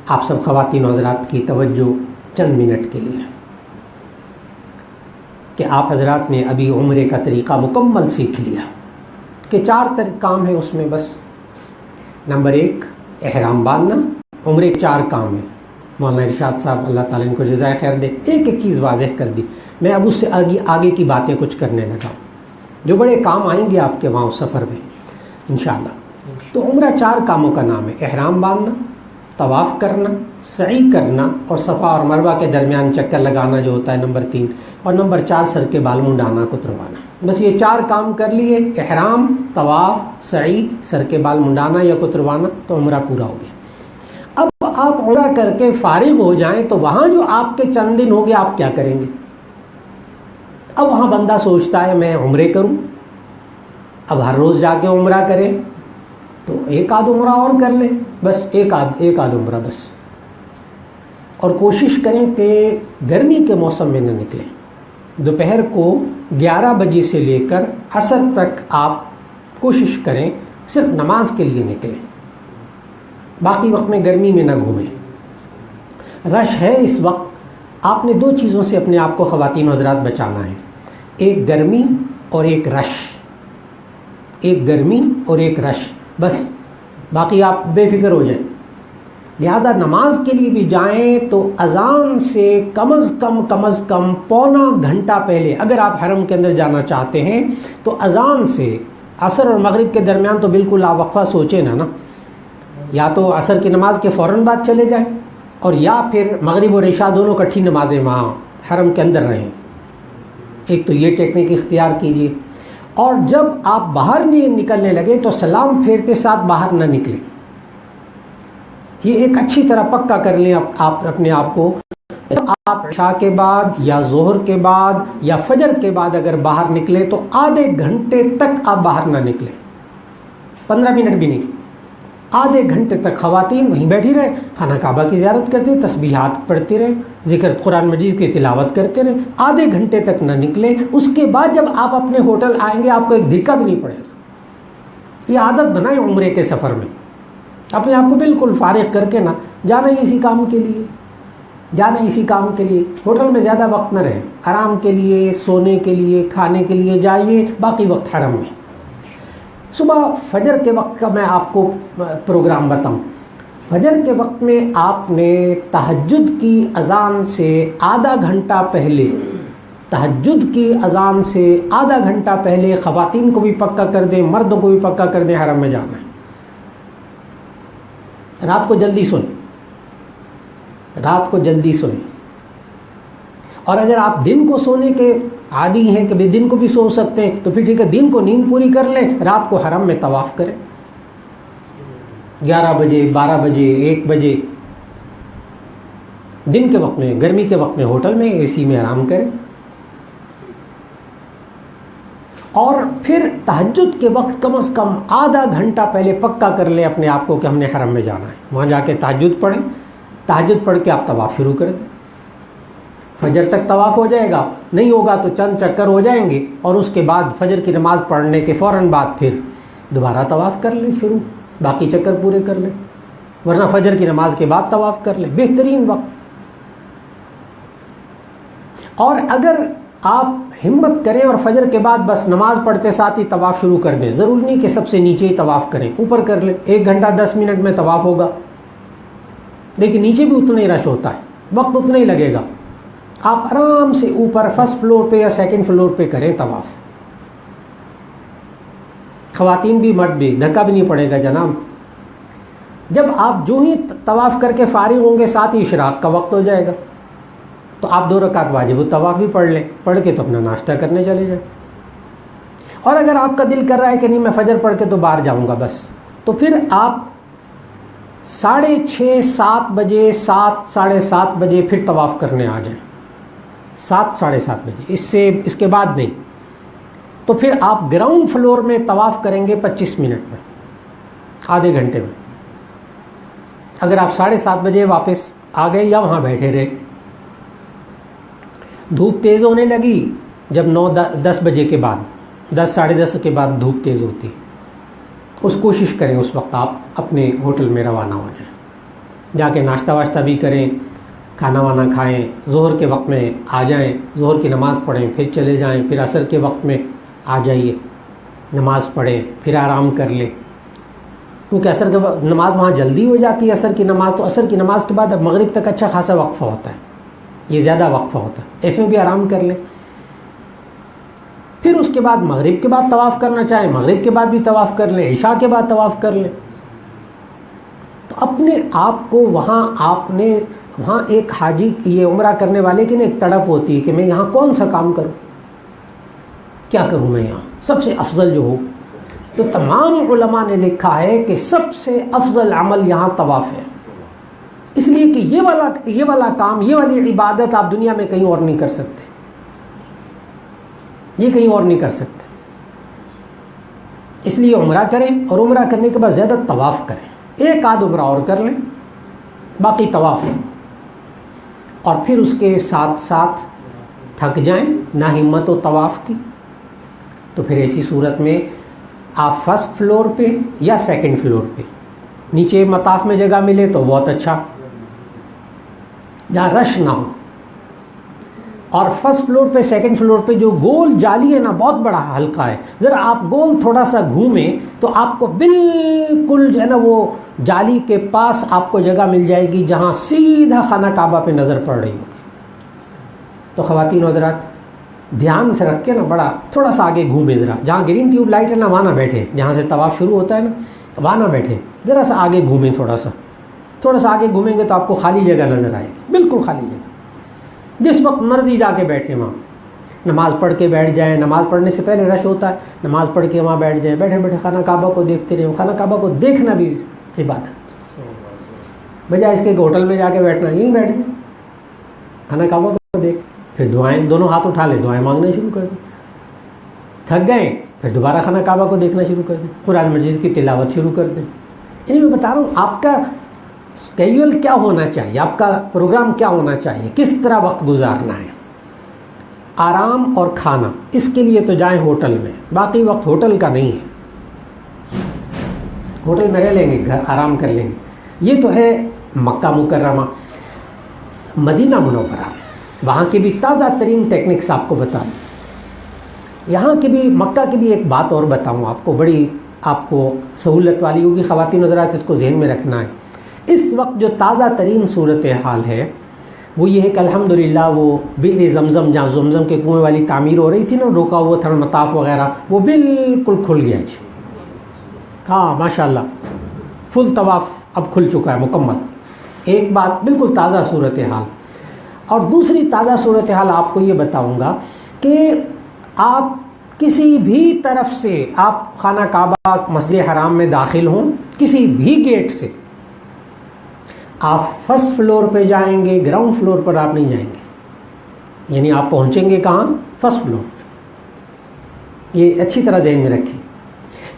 آپ سب خواتین و حضرات کی توجہ چند منٹ کے لیے کہ آپ حضرات نے ابھی عمرے کا طریقہ مکمل سیکھ لیا کہ 4 کام ہیں اس میں بس. نمبر 1 احرام باندھنا. عمرے 4 کام ہیں. مولانا ارشاد صاحب اللہ تعالیٰ ان کو جزائے خیر دے ایک ایک چیز واضح کر دی. میں اب اس سے آگے کی باتیں کچھ کرنے لگا جو بڑے کام آئیں گے آپ کے وہاں اس سفر میں انشاءاللہ. تو عمرہ 4 کاموں کا نام ہے. احرام باندھنا، طواف کرنا، سعی کرنا اور صفا اور مروہ کے درمیان چکر لگانا جو ہوتا ہے نمبر 3، اور نمبر 4 سر کے بال منڈانا کتروانا. بس یہ 4 کام کر لیے، احرام، طواف، سعی، سر کے بال منڈانا یا کتروانا، تو عمرہ پورا ہو گیا. اب آپ عمرہ کر کے فارغ ہو جائیں تو وہاں جو آپ کے چند دن ہو گئے آپ کیا کریں گے؟ اب وہاں بندہ سوچتا ہے میں عمرے کروں. اب ہر روز جا کے عمرہ کریں تو ایک آدھ عمرہ اور کر لیں، بس ایک آدھ عمرہ بس. اور کوشش کریں کہ گرمی کے موسم میں نہ نکلیں. دوپہر کو 11 بجے سے لے کر عصر تک آپ کوشش کریں صرف نماز کے لیے نکلیں. باقی وقت میں گرمی میں نہ گھومیں. رش ہے اس وقت. آپ نے 2 چیزوں سے اپنے آپ کو خواتین و حضرات بچانا ہے، ایک گرمی اور ایک رش. ایک گرمی اور ایک رش، بس باقی آپ بے فکر ہو جائیں. لہذا نماز کے لیے بھی جائیں تو اذان سے کم از کم پونا گھنٹہ پہلے، اگر آپ حرم کے اندر جانا چاہتے ہیں تو اذان سے عصر اور مغرب کے درمیان تو بالکل آپ وقفہ سوچیں نا، یا تو عصر کی نماز کے فوراً بعد چلے جائیں اور یا پھر مغرب اور عشاء دونوں کٹھی نمازیں وہاں حرم کے اندر رہیں. ایک تو یہ ٹیکنیک اختیار کیجیے. اور جب آپ باہر نکلنے لگے تو سلام پھیرتے ساتھ باہر نہ نکلیں. یہ ایک اچھی طرح پکا کر لیں آپ اپنے آپ کو. آپ عشاء کے بعد یا ظہر کے بعد یا فجر کے بعد اگر باہر نکلیں تو آدھے گھنٹے تک آپ باہر نہ نکلیں. 15 منٹ بھی نہیں، آدھے گھنٹے تک خواتین وہیں بیٹھی رہیں، خانہ کعبہ کی زیارت کرتے، تسبیحات پڑھتے رہیں، ذکر قرآن مجید کی تلاوت کرتے رہیں. آدھے گھنٹے تک نہ نکلیں. اس کے بعد جب آپ اپنے ہوٹل آئیں گے آپ کو ایک دھکا بھی نہیں پڑے گا. یہ عادت بنائیں عمرے کے سفر میں اپنے آپ کو بالکل فارغ کر کے. نہ جانا ہی اسی کام کے لیے، جانا اسی کام کے لیے. ہوٹل میں زیادہ وقت نہ رہیں. آرام کے لیے، سونے کے لیے، کھانے کے لیے جائیے، باقی وقت حرم میں. صبح فجر کے وقت کا میں آپ کو پروگرام بتاؤں. فجر کے وقت میں آپ نے تہجد کی اذان سے آدھا گھنٹہ پہلے، تہجد کی اذان سے آدھا گھنٹہ پہلے خواتین کو بھی پکا کر دیں، مردوں کو بھی پکا کر دیں حرم میں جانا ہے. رات کو جلدی سوئیں، رات کو جلدی سوئیں. اور اگر آپ دن کو سونے کے عادی ہیں کہ دن کو بھی سو سکتے ہیں تو پھر ٹھیک ہے، دن کو نیند پوری کر لیں، رات کو حرم میں طواف کریں. 11 بجے، 12 بجے، 1 بجے دن کے وقت میں، گرمی کے وقت میں ہوٹل میں اے سی میں آرام کریں. اور پھر تہجد کے وقت کم از کم آدھا گھنٹہ پہلے پکا کر لیں اپنے آپ کو کہ ہم نے حرم میں جانا ہے. وہاں جا کے تہجد پڑھیں. تہجد پڑھ کے آپ طواف شروع کر دیں. فجر تک طواف ہو جائے گا، نہیں ہوگا تو چند چکر ہو جائیں گے، اور اس کے بعد فجر کی نماز پڑھنے کے فوراً بعد پھر دوبارہ طواف کر لیں شروع، باقی چکر پورے کر لیں. ورنہ فجر کی نماز کے بعد طواف کر لیں، بہترین وقت. اور اگر آپ ہمت کریں اور فجر کے بعد بس نماز پڑھتے ساتھ ہی طواف شروع کر دیں، ضرور نہیں کہ سب سے نیچے ہی طواف کریں، اوپر کر لیں. 1 گھنٹہ 10 منٹ میں طواف ہوگا. لیکن نیچے بھی اتنا ہی رش ہوتا ہے، وقت اتنا ہی لگے گا. آپ آرام سے اوپر فرسٹ فلور پہ یا سیکنڈ فلور پہ کریں طواف. خواتین بھی مرد بھی، دھکا بھی نہیں پڑے گا جناب. جب آپ جو ہی طواف کر کے فارغ ہوں گے ساتھ ہی اشراق کا وقت ہو جائے گا، تو آپ 2 رکعت واجب الطواف بھی پڑھ لیں. پڑھ کے تو اپنا ناشتہ کرنے چلے جائیں. اور اگر آپ کا دل کر رہا ہے کہ نہیں میں فجر پڑھ کے تو باہر جاؤں گا بس، تو پھر آپ 6:30 7 بجے، 7 ساڑھے 7 بجے پھر طواف کرنے آ جائیں. 7 ساڑھے 7 بجے، اس کے بعد نہیں. تو پھر آپ گراؤنڈ فلور میں طواف کریں گے 25 منٹ میں، آدھے گھنٹے میں. اگر آپ 7:30 بجے واپس آ گئے یا وہاں بیٹھے رہے، دھوپ تیز ہونے لگی جب 9-10 بجے کے بعد، 10 ساڑھے 10 کے بعد دھوپ تیز ہوتی، اس کوشش کریں اس وقت آپ اپنے ہوٹل میں روانہ ہو جائیں. جا کے ناشتہ واشتہ بھی کریں، کھانا وانا کھائیں، ظہر کے وقت میں آ جائیں، ظہر کی نماز پڑھیں، پھر چلے جائیں، پھر عصر کے وقت میں آ جائیے، نماز پڑھیں، پھر آرام کر لیں، کیونکہ عصر کے نماز وہاں جلدی ہو جاتی ہے عصر کی نماز، تو عصر کی نماز کے بعد اب مغرب تک اچھا خاصا وقفہ ہوتا ہے، یہ زیادہ وقفہ ہوتا ہے، اس میں بھی آرام کر لیں۔ پھر اس کے بعد مغرب کے بعد طواف کرنا چاہیں مغرب کے بعد بھی طواف کر لیں، عشاء کے بعد طواف کر لیں۔ تو اپنے آپ کو وہاں ایک حاجی یہ عمرہ کرنے والے کی نا ایک تڑپ ہوتی ہے کہ میں یہاں کون سا کام کروں، کیا کروں میں یہاں سب سے افضل جو ہو۔ تو تمام علماء نے لکھا ہے کہ سب سے افضل عمل یہاں طواف ہے، اس لیے کہ یہ والا کام، یہ والی عبادت آپ دنیا میں کہیں اور نہیں کر سکتے، یہ کہیں اور نہیں کر سکتے، اس لیے عمرہ کریں، اور عمرہ کرنے کے بعد زیادہ طواف کریں، ایک آدھ عمرہ اور کر لیں، باقی طواف، اور پھر اس کے ساتھ ساتھ تھک جائیں نہ ہمت و طواف کی، تو پھر ایسی صورت میں آپ فرسٹ فلور پہ یا سیکنڈ فلور پہ، نیچے مطاف میں جگہ ملے تو بہت اچھا، جہاں رش نہ ہو، اور فرسٹ فلور پہ سیکنڈ فلور پہ جو گول جالی ہے نا بہت بڑا حلقہ ہے، ذرا آپ گول تھوڑا سا گھومیں تو آپ کو بالکل جو ہے نا وہ جالی کے پاس آپ کو جگہ مل جائے گی جہاں سیدھا خانہ کعبہ پہ نظر پڑ رہی ہوگی۔ تو خواتین و حضرات دھیان سے رکھ کے نا بڑا تھوڑا سا آگے گھومیں، ذرا جہاں گرین ٹیوب لائٹ ہے نا وہاں نہ بیٹھیں، جہاں سے طواف شروع ہوتا ہے نا وہاں نہ بیٹھیں، ذرا سا آگے گھومیں، تھوڑا سا آگے گھومیں گے تو آپ کو خالی جگہ نظر آئے گی، بالکل خالی جگہ، جس وقت مرضی جا کے بیٹھیں وہاں، نماز پڑھ کے بیٹھ جائیں، نماز پڑھنے سے پہلے رش ہوتا ہے، نماز پڑھ کے وہاں بیٹھ جائیں، بیٹھے بیٹھے خانہ کعبہ کو دیکھتے رہیں، خانہ کعبہ کو دیکھنا بھی عبادت، بجائے اس کے ہوٹل میں جا کے بیٹھنا، یہیں بیٹھ جائیں خانہ کعبہ کو دیکھ، پھر دعائیں، دونوں ہاتھ اٹھا لیں، دعائیں مانگنا شروع کر دیں، تھک گئے پھر دوبارہ خانہ کعبہ کو دیکھنا شروع کر دیں، قرآن مجید کی تلاوت شروع کر دیں۔ یعنی میں بتا رہا ہوں آپ کا اسکیڈول کیا ہونا چاہیے، آپ کا پروگرام کیا ہونا چاہیے، کس طرح وقت گزارنا ہے۔ آرام اور کھانا اس کے لیے تو جائیں ہوٹل میں، باقی وقت ہوٹل کا نہیں ہے، ہوٹل میں رہ لیں گے، گھر آرام کر لیں گے۔ یہ تو ہے مکہ مکرمہ۔ مدینہ منورہ، وہاں کی بھی تازہ ترین ٹیکنکس آپ کو بتا دوں، یہاں کی بھی، مکہ کی بھی ایک بات اور بتاؤں آپ کو، بڑی آپ کو سہولت والی ہوگی، خواتین حضرات اس کو ذہن میں رکھنا ہے۔ اس وقت جو تازہ ترین صورتحال ہے وہ یہ ہے کہ الحمدللہ وہ بئر زمزم، جہاں زمزم کے کنویں والی تعمیر ہو رہی تھی نا، روکا ہوا تھا مطاف وغیرہ، وہ بالکل کھل گیا جی، ہاں ماشاءاللہ فل طواف اب کھل چکا ہے مکمل۔ ایک بات بالکل تازہ صورتحال، اور دوسری تازہ صورتحال آپ کو یہ بتاؤں گا کہ آپ کسی بھی طرف سے، آپ خانہ کعبہ مسجد حرام میں داخل ہوں، کسی بھی گیٹ سے آپ فرسٹ فلور پہ جائیں گے، گراؤنڈ فلور پر آپ نہیں جائیں گے، یعنی آپ پہنچیں گے کہاں؟ فرسٹ فلور پہ، یہ اچھی طرح ذہن میں رکھیں۔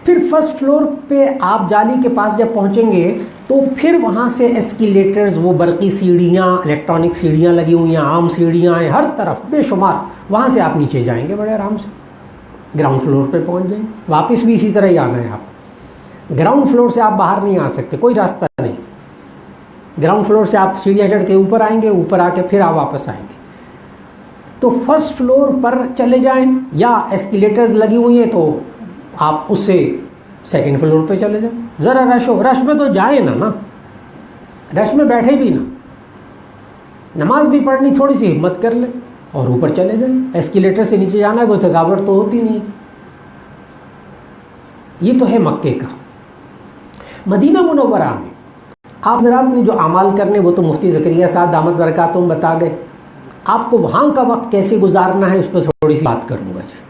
پھر فرسٹ فلور پہ آپ جالی کے پاس جب پہنچیں گے تو پھر وہاں سے ایسکیلیٹرز، وہ برقی سیڑھیاں، الیکٹرانک سیڑھیاں لگی ہوئی ہیں، عام سیڑھیاں ہیں ہر طرف بے شمار، وہاں سے آپ نیچے جائیں گے بڑے آرام سے، گراؤنڈ فلور پہ پہنچ جائیں گے۔ واپس بھی اسی طرح ہی آنا ہے آپ، گراؤنڈ فلور سے آپ باہر نہیں آ سکتے، کوئی راستہ نہیں، گراؤنڈ فلور سے آپ سیڑھیاں چڑھ کے اوپر آئیں گے، اوپر آ کے پھر آپ واپس آئیں گے۔ تو فرسٹ فلور پر چلے جائیں، یا ایسکیلیٹرز لگی ہوئی ہیں تو آپ اس سے سیکنڈ فلور پہ چلے جائیں، ذرا رش ہو، رش میں تو جائیں نا، رش میں بیٹھے بھی نا، نماز بھی پڑھنی، تھوڑی سی ہمت کر لیں اور اوپر چلے جائیں، ایسکیلیٹر سے نیچے جانا ہے، کوئی تھکاوٹ تو ہوتی نہیں۔ یہ تو ہے مکے کا۔ مدینہ منورہ میں آپ حضرات نے جو اعمال کرنے وہ تو مفتی زکریا صاحب دامت برکاتہم بتا گئے، آپ کو وہاں کا وقت کیسے گزارنا ہے اس پہ تھوڑی سی بات کروں گا جی۔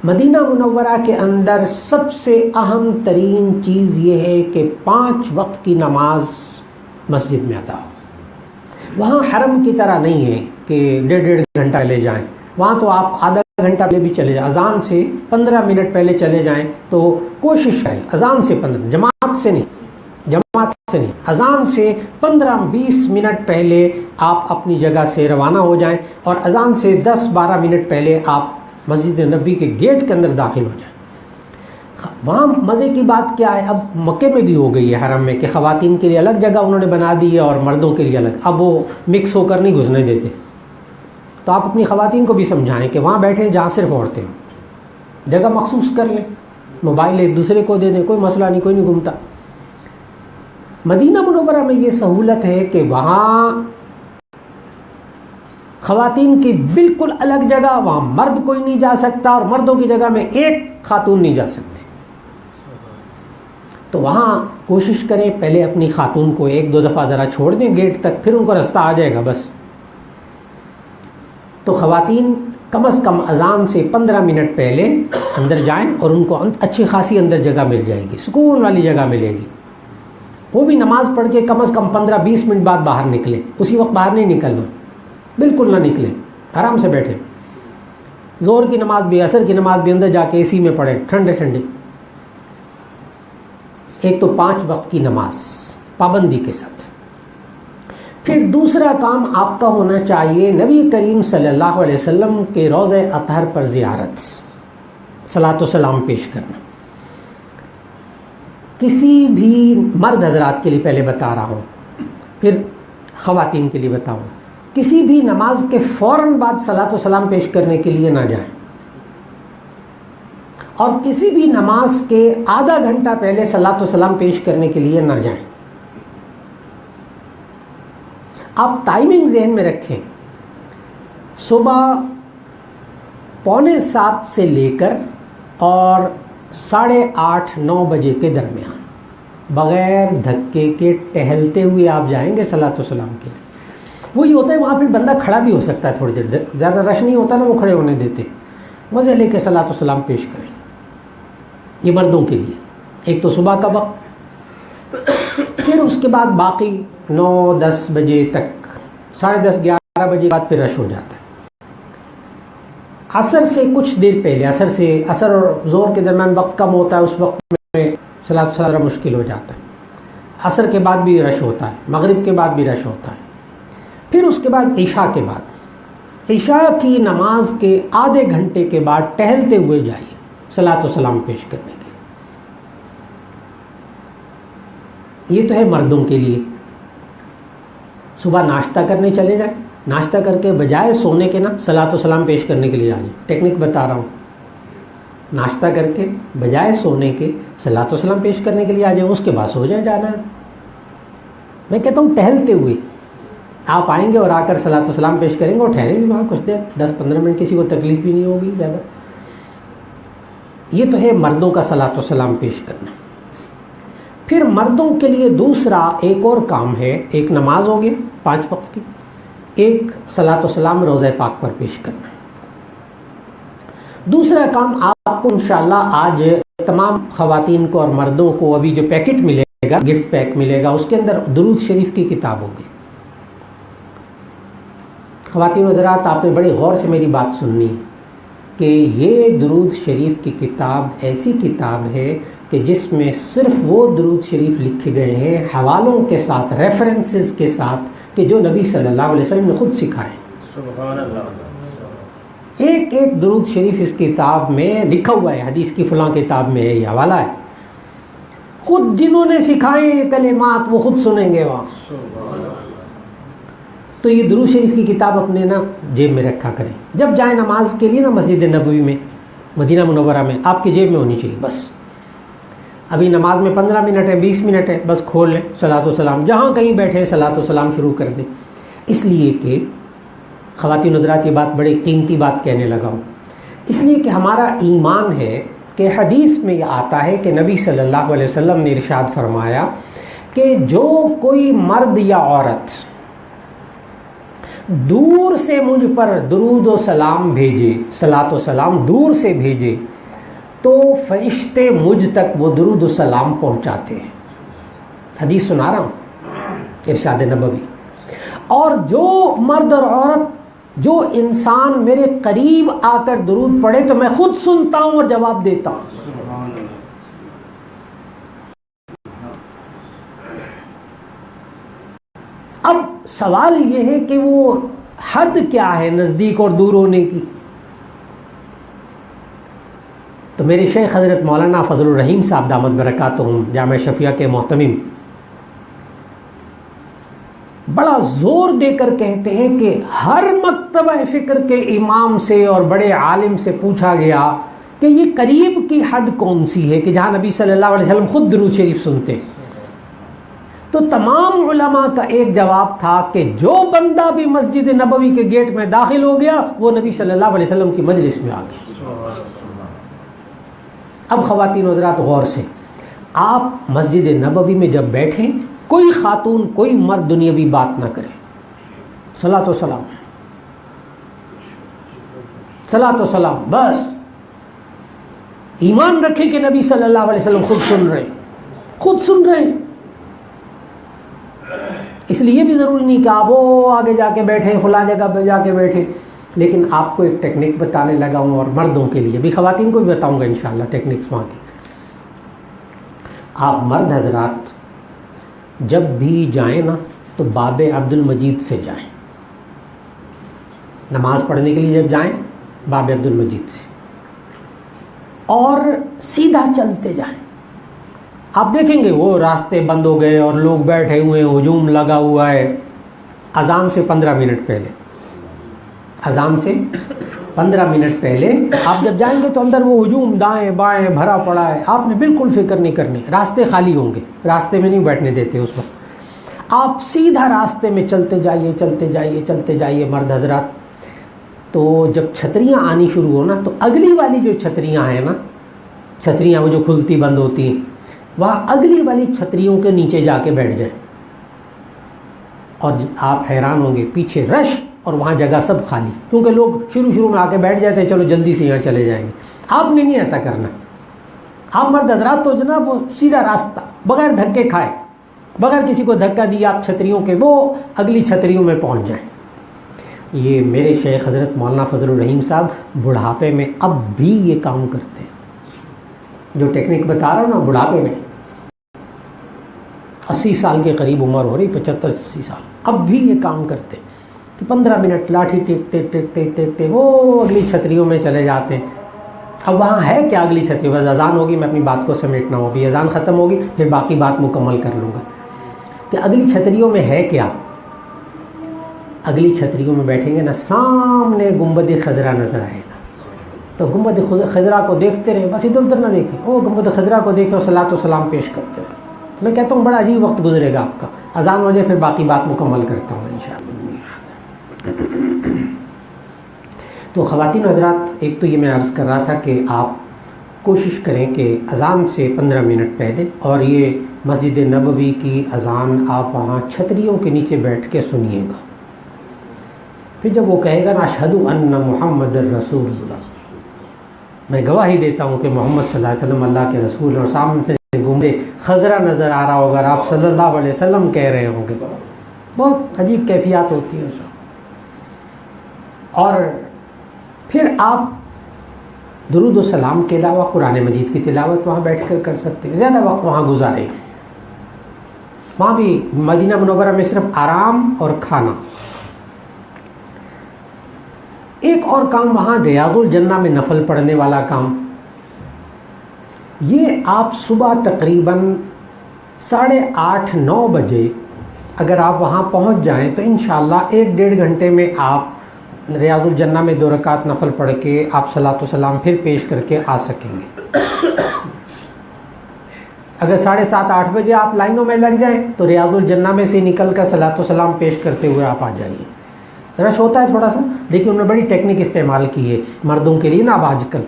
مدینہ منورہ کے اندر سب سے اہم ترین چیز یہ ہے کہ 5 وقت کی نماز مسجد میں ادا ہو۔ وہاں حرم کی طرح نہیں ہے کہ 1.5 گھنٹہ لے جائیں، وہاں تو آپ آدھا گھنٹہ پہلے بھی چلے جائیں، اذان سے 15 منٹ پہلے چلے جائیں تو کوشش کریں، اذان سے 15، جماعت سے نہیں، اذان سے 15-20 منٹ پہلے آپ اپنی جگہ سے روانہ ہو جائیں، اور اذان سے 10-12 منٹ پہلے آپ مسجد نبی کے گیٹ کے اندر داخل ہو جائیں۔ وہاں مزے کی بات کیا ہے، اب مکے میں بھی ہو گئی ہے حرم میں کہ خواتین کے لیے الگ جگہ انہوں نے بنا دی ہے اور مردوں کے لیے الگ، اب وہ مکس ہو کر نہیں گھسنے دیتے. تو آپ اپنی خواتین کو بھی سمجھائیں کہ وہاں بیٹھیں جہاں صرف عورتیں ہیں، جگہ مخصوص کر لیں، موبائل ایک دوسرے کو دے دیں، کوئی مسئلہ نہیں، کوئی نہیں گھومتا. مدینہ منورہ میں یہ سہولت ہے کہ وہاں خواتین کی بالکل الگ جگہ، وہاں مرد کوئی نہیں جا سکتا اور مردوں کی جگہ میں ایک خاتون نہیں جا سکتی. تو وہاں کوشش کریں پہلے اپنی خاتون کو ایک دو دفعہ ذرا چھوڑ دیں گیٹ تک، پھر ان کو رستہ آ جائے گا بس. تو خواتین کم از کم اذان سے 15 منٹ پہلے اندر جائیں اور ان کو اچھی خاصی اندر جگہ مل جائے گی، سکون والی جگہ ملے گی. وہ بھی نماز پڑھ کے کم از کم 15-20 منٹ بعد باہر نکلیں، اسی وقت باہر نہیں نکلنا، بالکل نہ نکلیں، آرام سے بیٹھیں. زور کی نماز بھی عصر کی نماز بھی اندر جا کے اے سی میں پڑھیں، ٹھنڈے ٹھنڈے. ایک تو 5 وقت کی نماز پابندی کے ساتھ. پھر دوسرا کام آپ کا ہونا چاہیے نبی کریم صلی اللہ علیہ وسلم کے روضہ اطہر پر زیارت، صلاۃ و سلام پیش کرنا. کسی بھی مرد حضرات کے لیے پہلے بتا رہا ہوں، پھر خواتین کے لیے بتاؤں، کسی بھی نماز کے فوراً بعد صلاۃ و سلام پیش کرنے کے لیے نہ جائیں، اور کسی بھی نماز کے آدھا گھنٹہ پہلے صلاۃ و سلام پیش کرنے کے لیے نہ جائیں. آپ ٹائمنگ ذہن میں رکھیں، صبح 6:45 سے لے کر اور 8:30-9 بجے کے درمیان بغیر دھکے کے ٹہلتے ہوئے آپ جائیں گے صلاۃ و سلام کے لیے. وہی ہوتا ہے وہاں پھر بندہ کھڑا بھی ہو سکتا ہے تھوڑی دیر، زیادہ رش نہیں ہوتا نا وہ کھڑے ہونے دیتے، مزے لے کے صلاۃ و سلام پیش کریں. یہ مردوں کے لیے ایک تو صبح کا وقت، پھر اس کے بعد باقی 9-10 بجے تک، 10:30-11 بجے بعد پھر رش ہو جاتا ہے. عصر سے کچھ دیر پہلے، عصر اور ظہر کے درمیان وقت کم ہوتا ہے، اس وقت میں صلاۃ و سلام مشکل ہو جاتا ہے. عصر کے بعد بھی رش ہوتا ہے، مغرب کے بعد بھی رش ہوتا ہے. پھر اس کے بعد عشاء کے بعد، عشاء کی نماز کے آدھے گھنٹے کے بعد ٹہلتے ہوئے جائیے صلاۃ و سلام پیش کرنے کے لیے. یہ تو ہے مردوں کے لیے. صبح ناشتہ کرنے چلے جائیں، ناشتہ کر کے بجائے سونے کے نا صلاۃ و سلام پیش کرنے کے لیے آ جائیں. ٹیکنک بتا رہا ہوں، ناشتہ کر کے بجائے سونے کے صلاۃ و سلام پیش کرنے کے لیے آ جائیں، اس کے بعد سو جائیں. جانا ہے میں کہتا ہوں ٹہلتے ہوئے آپ آئیں گے اور آ کر صلاۃ و سلام پیش کریں گے اور ٹھہریں بھی وہاں کچھ دیر، 10-15 منٹ، کسی کو تکلیف بھی نہیں ہوگی زیادہ. یہ تو ہے مردوں کا صلاۃ و سلام پیش کرنا. پھر مردوں کے لیے دوسرا ایک اور کام ہے، ایک نماز ہو گیا 5 وقت کی، ایک صلاۃ و سلام روضہ پاک پر پیش کرنا. دوسرا کام آپ کو انشاءاللہ آج تمام خواتین کو اور مردوں کو ابھی جو پیکٹ ملے گا، گفٹ پیک ملے گا، اس کے اندر درود شریف کی کتاب ہوگی. خواتین حضرات آپ نے بڑے غور سے میری بات سننی ہے کہ یہ درود شریف کی کتاب ایسی کتاب ہے کہ جس میں صرف وہ درود شریف لکھے گئے ہیں حوالوں کے ساتھ، ریفرنسز کے ساتھ، کہ جو نبی صلی اللہ علیہ وسلم نے خود سکھائے. سبحان اللہ. ایک ایک درود شریف اس کتاب میں لکھا ہوا ہے، حدیث کی فلاں کتاب میں ہے، یہ حوالہ ہے. خود جنہوں نے سکھائے یہ کلمات وہ خود سنیں گے وہاں. تو یہ درود شریف کی کتاب اپنے نا جیب میں رکھا کریں. جب جائیں نماز کے لیے نا مسجد نبوی میں، مدینہ منورہ میں، آپ کی جیب میں ہونی چاہیے. بس ابھی نماز میں 15 منٹ ہے، 20 منٹ ہے، بس کھول لیں صلاۃ و سلام، جہاں کہیں بیٹھے صلاۃ و سلام شروع کر دیں. اس لیے کہ خواتین حضرات یہ بات بڑی قیمتی بات کہنے لگا ہوں، اس لیے کہ ہمارا ایمان ہے کہ حدیث میں یہ آتا ہے کہ نبی صلی اللہ علیہ وسلم نے ارشاد فرمایا کہ جو کوئی مرد یا عورت دور سے مجھ پر درود و سلام بھیجے، صلاۃ و سلام دور سے بھیجے، تو فرشتے مجھ تک وہ درود و سلام پہنچاتے ہیں. حدیث سنا رہا ہوں، ارشاد نبوی. اور جو مرد اور عورت، جو انسان میرے قریب آ کر درود پڑھے تو میں خود سنتا ہوں اور جواب دیتا ہوں. اب سوال یہ ہے کہ وہ حد کیا ہے نزدیک اور دور ہونے کی؟ تو میرے شیخ حضرت مولانا فضل الرحیم صاحب دامت برکاتہم جامع شفیہ کے محتمم بڑا زور دے کر کہتے ہیں کہ ہر مکتبہ فکر کے امام سے اور بڑے عالم سے پوچھا گیا کہ یہ قریب کی حد کون سی ہے کہ جہاں نبی صلی اللہ علیہ وسلم خود درود شریف سنتے، تو تمام علماء کا ایک جواب تھا کہ جو بندہ بھی مسجد نبوی کے گیٹ میں داخل ہو گیا وہ نبی صلی اللہ علیہ وسلم کی مجلس میں آ گیا۔ اب خواتین و حضرات غور سے، آپ مسجد نبوی میں جب بیٹھیں کوئی خاتون کوئی مرد دنیاوی بات نہ کرے، صلاۃ و سلام صلاۃ و سلام، بس ایمان رکھے کہ نبی صلی اللہ علیہ وسلم خود سن رہے ہیں۔ اس لیے بھی ضروری نہیں کہ آپ وہ آگے جا کے بیٹھیں فلاں جگہ پہ جا کے بیٹھیں، لیکن آپ کو ایک ٹیکنیک بتانے لگا ہوں، اور مردوں کے لیے بھی، خواتین کو بھی بتاؤں گا انشاءاللہ ٹیکنیکس وہاں کی۔ آپ مرد حضرات جب بھی جائیں نا تو باب عبد المجید سے جائیں، نماز پڑھنے کے لیے جب جائیں باب عبد المجید سے، اور سیدھا چلتے جائیں۔ آپ دیکھیں گے وہ راستے بند ہو گئے اور لوگ بیٹھے ہوئے ہیں، ہجوم لگا ہوا ہے۔ اذان سے 15 منٹ پہلے، اذان سے 15 منٹ پہلے آپ جب جائیں گے تو اندر وہ ہجوم دائیں بائیں بھرا پڑا ہے، آپ نے بالکل فکر نہیں کرنی، راستے خالی ہوں گے، راستے میں نہیں بیٹھنے دیتے اس وقت، آپ سیدھا راستے میں چلتے جائیے چلتے جائیے چلتے جائیے مرد حضرات۔ تو جب چھتریاں آنی شروع ہو نا تو اگلی والی جو چھتریاں ہیں نا، چھتریاں وہ جو کھلتی بند ہوتی ہیں، وہاں اگلی والی چھتریوں کے نیچے جا کے بیٹھ جائیں، اور آپ حیران ہوں گے پیچھے رش اور وہاں جگہ سب خالی، کیونکہ لوگ شروع میں آ کے بیٹھ جاتے ہیں، چلو جلدی سے یہاں چلے جائیں گے۔ آپ نے نہیں ایسا کرنا، آپ مرد حضرات تو جناب وہ سیدھا راستہ بغیر دھکے کھائے، بغیر کسی کو دھکا دیے آپ چھتریوں کے وہ اگلی چھتریوں میں پہنچ جائیں۔ یہ میرے شیخ حضرت مولانا فضل الرحیم صاحب بڑھاپے میں اب بھی یہ کام کرتے ہیں، جو ٹیکنیک بتا رہا ہوں نا، بڑھاپے میں 80 سال کے قریب عمر ہو رہی، 75-80 سال، اب بھی یہ کام کرتے ہیں کہ 15 منٹ لاٹھی ٹیکتے ٹیکتے ٹیکتے وہ اگلی چھتریوں میں چلے جاتے ہیں۔ اب وہاں ہے کیا اگلی چھتری؟ بس اذان ہوگی، میں اپنی بات کو سمیٹنا ہو، بھی اذان ختم ہوگی پھر باقی بات مکمل کر لوں گا کہ اگلی چھتریوں میں ہے کیا۔ اگلی چھتریوں میں بیٹھیں گے نا، سامنے گنبد خضرا نظر آئے گا، تو گنبد خضرا کو دیکھتے رہے، بس ادھر ادھر نہ دیکھیں، وہ گنبد خضرا کو دیکھیں اور صلاۃ و سلام پیش کرتے رہے۔ میں کہتا ہوں بڑا عجیب وقت گزرے گا آپ کا، اذان ہو جائے پھر باقی بات مکمل کرتا ہوں انشاءاللہ۔ تو خواتین و حضرات، ایک تو یہ میں عرض کر رہا تھا کہ آپ کوشش کریں کہ اذان سے 15 منٹ پہلے، اور یہ مسجد نبوی کی اذان آپ وہاں چھتریوں کے نیچے بیٹھ کے سنیے گا، پھر جب وہ کہے گا نا اشہد ان محمد الرسول اللہ، میں گواہی دیتا ہوں کہ محمد صلی اللہ علیہ وسلم اللہ کے رسول، اور سامنے سے گنبد خضرا نظر آ رہا ہوگا اور آپ صلی اللہ علیہ وسلم کہہ رہے ہوں گے، بہت عجیب کیفیات ہوتی ہیں اس وقت۔ اور پھر آپ درود و سلام کے علاوہ قرآن مجید کی تلاوت وہاں بیٹھ کر کر سکتے ہیں، زیادہ وقت وہاں گزارے۔ وہاں بھی مدینہ منورہ میں صرف آرام اور کھانا۔ ایک اور کام وہاں ریاض الجنہ میں نفل پڑھنے والا کام، یہ آپ صبح تقریباً 8:30-9 بجے اگر آپ وہاں پہنچ جائیں تو انشاءاللہ 1-1.5 گھنٹے میں آپ ریاض الجنہ میں 2 رکعت نفل پڑھ کے آپ صلاۃ و سلام پھر پیش کر کے آ سکیں گے۔ اگر 7:30-8 بجے آپ لائنوں میں لگ جائیں تو ریاض الجنہ میں سے نکل کر صلاۃ و سلام پیش کرتے ہوئے آپ آ جائیے۔ رش ہوتا ہے تھوڑا سا، لیکن انہوں نے بڑی ٹیکنیک استعمال کی ہے مردوں کے لیے نا اب آج کل،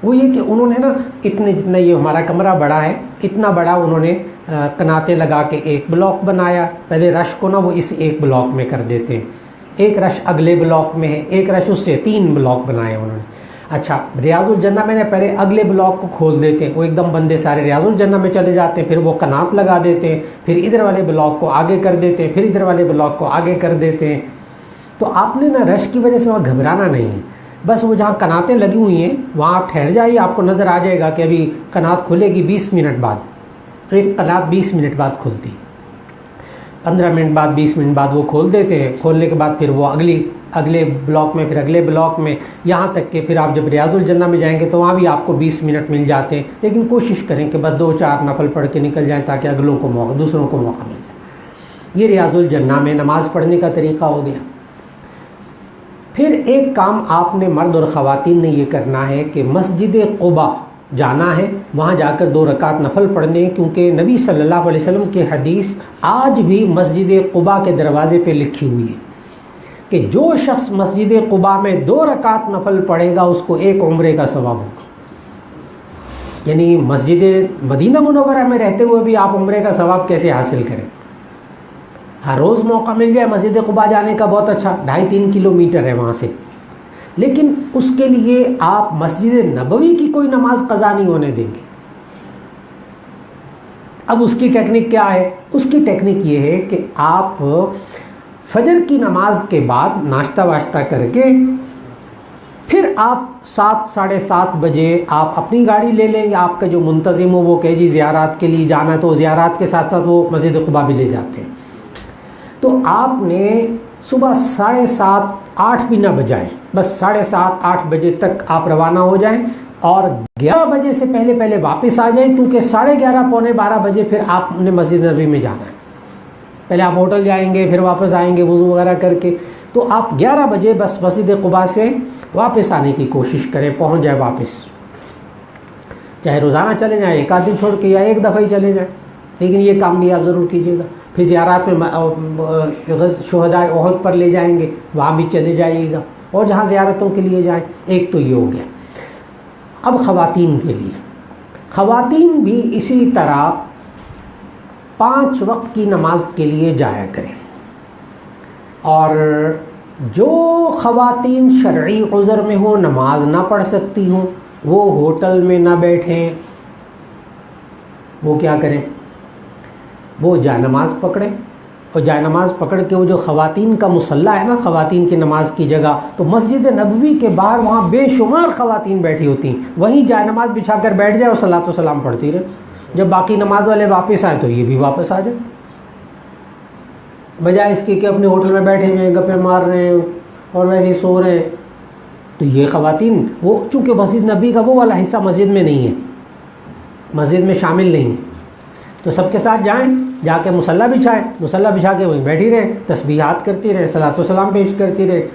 وہ یہ کہ انہوں نے نا جتنا یہ ہمارا کمرہ بڑا ہے اتنا بڑا انہوں نے کناتے لگا کے ایک بلاک بنایا، پہلے رش کو نا وہ اس ایک بلاک میں کر دیتے ہیں، ایک رش اگلے بلاک میں ہے، ایک رش اس سے 3 بلاک بنائے انہوں نے۔ اچھا ریاض الجنہ میں نے پہلے اگلے بلاک کو کھول دیتے ہیں، وہ ایک دم بندے سارے ریاض الجنہ میں چلے جاتے ہیں، پھر وہ کنات لگا دیتے ہیں، پھر ادھر والے بلاک کو آگے کر دیتے ہیں، پھر ادھر والے بلاک کو آگے کر دیتے ہیں۔ تو آپ نے نا رش کی وجہ سے وہاں گھبرانا نہیں ہے، بس وہ جہاں کناتیں لگی ہوئی ہیں وہاں آپ ٹھہر جائیے، آپ کو نظر آ جائے گا کہ ابھی کنات کھلے گی 20 منٹ بعد، ایک کنات 20 منٹ بعد کھلتی۔ 15 منٹ بعد 20 منٹ بعد وہ کھول دیتے ہیں. کھولنے کے بعد پھر وہ اگلے بلاک میں، پھر اگلے بلاک میں، یہاں تک کہ پھر آپ جب ریاض الجنہ میں جائیں گے تو وہاں بھی آپ کو 20 منٹ مل جاتے ہیں. لیکن کوشش کریں کہ بس 2-4 نفل پڑھ کے نکل جائیں تاکہ اگلوں کو موقع، دوسروں کو موقع مل جائے. یہ ریاض الجنہ میں نماز پڑھنے کا طریقہ ہو گیا. پھر ایک کام آپ نے مرد اور خواتین نے یہ کرنا ہے کہ مسجد قباء جانا ہے، وہاں جا کر 2 رکعت نفل پڑھنے، کیونکہ نبی صلی اللہ علیہ وسلم کی حدیث آج بھی مسجد قباء کے دروازے پہ لکھی ہوئی ہے کہ جو شخص مسجد قباء میں 2 رکعت نفل پڑھے گا اس کو 1 عمرے کا ثواب ہوگا. یعنی مسجد مدینہ منورہ میں رہتے ہوئے بھی آپ عمرے کا ثواب کیسے حاصل کریں؟ ہر روز موقع مل جائے مسجد قباء جانے کا بہت اچھا، 2.5-3 کلومیٹر ہے وہاں سے، لیکن اس کے لیے آپ مسجد نبوی کی کوئی نماز قضا نہیں ہونے دیں گے. اب اس کی ٹیکنیک کیا ہے؟ اس کی ٹیکنیک یہ ہے کہ آپ فجر کی نماز کے بعد ناشتہ واشتہ کر کے پھر آپ 7-7:30 بجے آپ اپنی گاڑی لے لیں، یا آپ کا جو منتظم ہو وہ کہ جی زیارات کے لیے جانا ہے تو زیارات کے ساتھ ساتھ وہ مسجد قباء بھی لے جاتے ہیں. تو آپ نے صبح 7:30-8 بھی نہ بجائیں، بس 7:30-8 بجے تک آپ روانہ ہو جائیں اور 11 بجے سے پہلے واپس آ جائیں، کیونکہ 11:30 پونے 12 بجے پھر آپ نے مسجد نبوی میں جانا ہے. پہلے آپ ہوٹل جائیں گے، پھر واپس آئیں گے وضو وغیرہ کر کے، تو آپ 11 بجے بس مسجد قباء سے واپس آنے کی کوشش کریں، پہنچ جائیں واپس. چاہے روزانہ چلے جائیں، 1 آدھ دن چھوڑ کے، یا 1 دفعہ ہی چلے جائیں، لیکن یہ کام بھی آپ ضرور کیجیے گا. پھر زیارات میں شہدائے احد پر لے جائیں گے، وہاں بھی چلے جائیے گا، اور جہاں زیارتوں کے لیے جائیں. ایک تو یہ ہو گیا. اب خواتین کے لیے، خواتین بھی اسی طرح 5 وقت کی نماز کے لیے جایا کریں. اور جو خواتین شرعی عذر میں ہوں، نماز نہ پڑھ سکتی ہوں، وہ ہوٹل میں نہ بیٹھیں. وہ کیا کریں؟ وہ جائے نماز پکڑیں، اور جائے نماز پکڑ کے وہ جو خواتین کا مصلی ہے نا، خواتین کی نماز کی جگہ، تو مسجد نبوی کے باہر وہاں بے شمار خواتین بیٹھی ہوتی ہیں، وہیں جائے نماز بچھا کر بیٹھ جائے اور صلاۃ و سلام پڑھتی رہے. جب باقی نماز والے واپس آئیں تو یہ بھی واپس آ جائیں، بجائے اس کے کہ اپنے ہوٹل میں بیٹھے ہوئے ہیں، گپے مار رہے ہیں اور ویسے ہی سو رہے ہیں. تو یہ خواتین، وہ چونکہ مسجد نبی کا وہ والا حصہ مسجد میں نہیں ہے، مسجد میں شامل نہیں ہے، تو سب کے ساتھ جائیں، جا کے مصلی بچھائیں، مصلی بچھا کے وہیں بیٹھی رہیں، تسبیحات کرتی رہیں، صلاۃ و سلام پیش کرتی رہیں،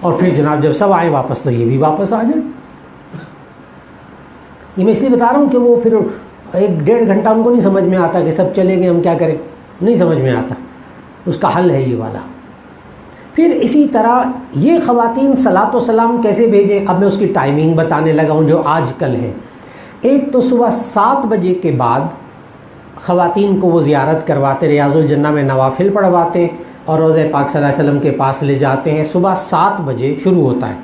اور پھر جناب جب سب آئیں واپس تو یہ بھی واپس آ جائیں. یہ میں اس لیے بتا رہا ہوں کہ وہ پھر 1-1.5 گھنٹہ ان کو نہیں سمجھ میں آتا کہ سب چلے گئے ہم کیا کریں، نہیں سمجھ میں آتا. اس کا حل ہے یہ والا. پھر اسی طرح یہ خواتین صلاۃ و سلام کیسے بھیجیں؟ اب میں اس کی ٹائمنگ بتانے لگا ہوں جو آج کل ہے. ایک تو صبح 7 بجے کے بعد خواتین کو وہ زیارت کرواتے، ریاض الجنہ میں نوافل پڑھواتے اور روضہ پاک صلی اللہ علیہ وسلم کے پاس لے جاتے ہیں. صبح 7 بجے شروع ہوتا ہے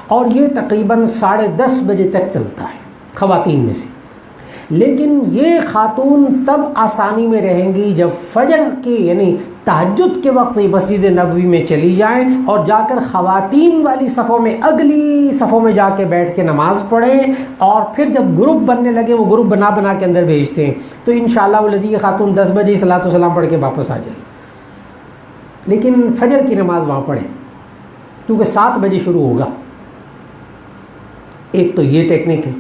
اور یہ تقریباً 10:30 بجے تک چلتا ہے خواتین میں سے. لیکن یہ خاتون تب آسانی میں رہیں گی جب فجر کی یعنی تہجد کے وقت مسجد نبوی میں چلی جائیں اور جا کر خواتین والی صفوں میں، اگلی صفوں میں جا کے بیٹھ کے نماز پڑھیں، اور پھر جب گروپ بننے لگے وہ گروپ بنا کے اندر بھیجتے ہیں، تو انشاءاللہ والذی یہ خاتون 10 بجے صلاۃ و سلام پڑھ کے واپس آ جائے. لیکن فجر کی نماز وہاں پڑھیں کیونکہ 7 بجے شروع ہوگا. ایک تو یہ ٹیکنیک ہے.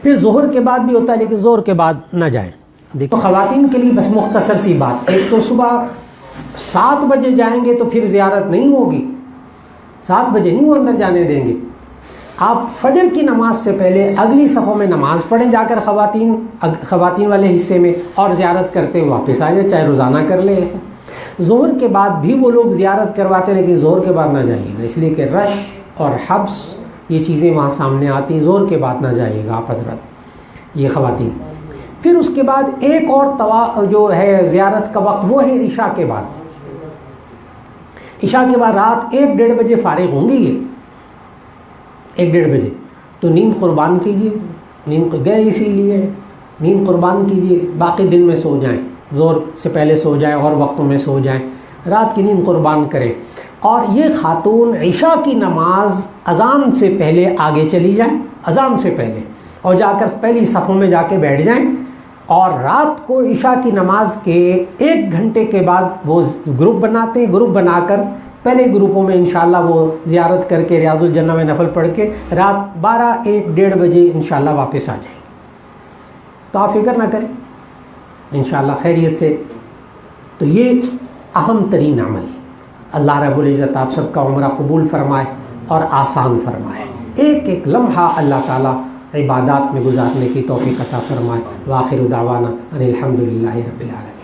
پھر ظہر کے بعد بھی ہوتا ہے، لیکن ظہر کے بعد نہ جائیں. دیکھو خواتین کے لیے بس مختصر سی بات، ایک تو صبح 7 بجے جائیں گے تو پھر زیارت نہیں ہوگی، 7 بجے نہیں وہ اندر جانے دیں گے. آپ فجر کی نماز سے پہلے اگلی صفوں میں نماز پڑھیں جا کر خواتین والے حصے میں، اور زیارت کرتے واپس آ جائیں، چاہے روزانہ کر لیں ایسے. ظہر کے بعد بھی وہ لوگ زیارت کرواتے ہیں، لیکن ظہر کے بعد نہ جائیے گا، اس لیے کہ رش اور حبس یہ چیزیں وہاں سامنے آتی ہیں. ظہر کے بعد نہ جائیے گا آپ حضرات یہ خواتین. پھر اس کے بعد ایک اور جو ہے زیارت کا وقت وہ ہے عشاء کے بعد. عشاء کے بعد رات 1-1:30 بجے فارغ ہوں گی یہ 1-1:30 بجے، تو نیند قربان کیجیے. نیند گئے اسی لیے، نیند قربان کیجیے. باقی دن میں سو جائیں، ظہر سے پہلے سو جائیں اور وقتوں میں سو جائیں، رات کی نیند قربان کریں. اور یہ خاتون عشاء کی نماز اذان سے پہلے آگے چلی جائیں، اذان سے پہلے، اور جا کر پہلی صفوں میں جا کے بیٹھ جائیں. اور رات کو عشاء کی نماز کے 1 گھنٹے کے بعد وہ گروپ بناتے ہیں. گروپ بنا کر پہلے گروپوں میں انشاءاللہ وہ زیارت کر کے ریاض الجنہ میں نفل پڑھ کے رات 12 1 1:30 بجے انشاءاللہ واپس آ جائیں گے. تو آپ فکر نہ کریں انشاءاللہ خیریت سے. تو یہ اہم ترین عمل. اللہ رب العزت آپ سب کا عمرہ قبول فرمائے اور آسان فرمائے. ایک ایک لمحہ اللہ تعالیٰ عبادات میں گزارنے کی توفیق عطا فرمائے. وآخر دعوانا ان الحمد للہ رب العالمین.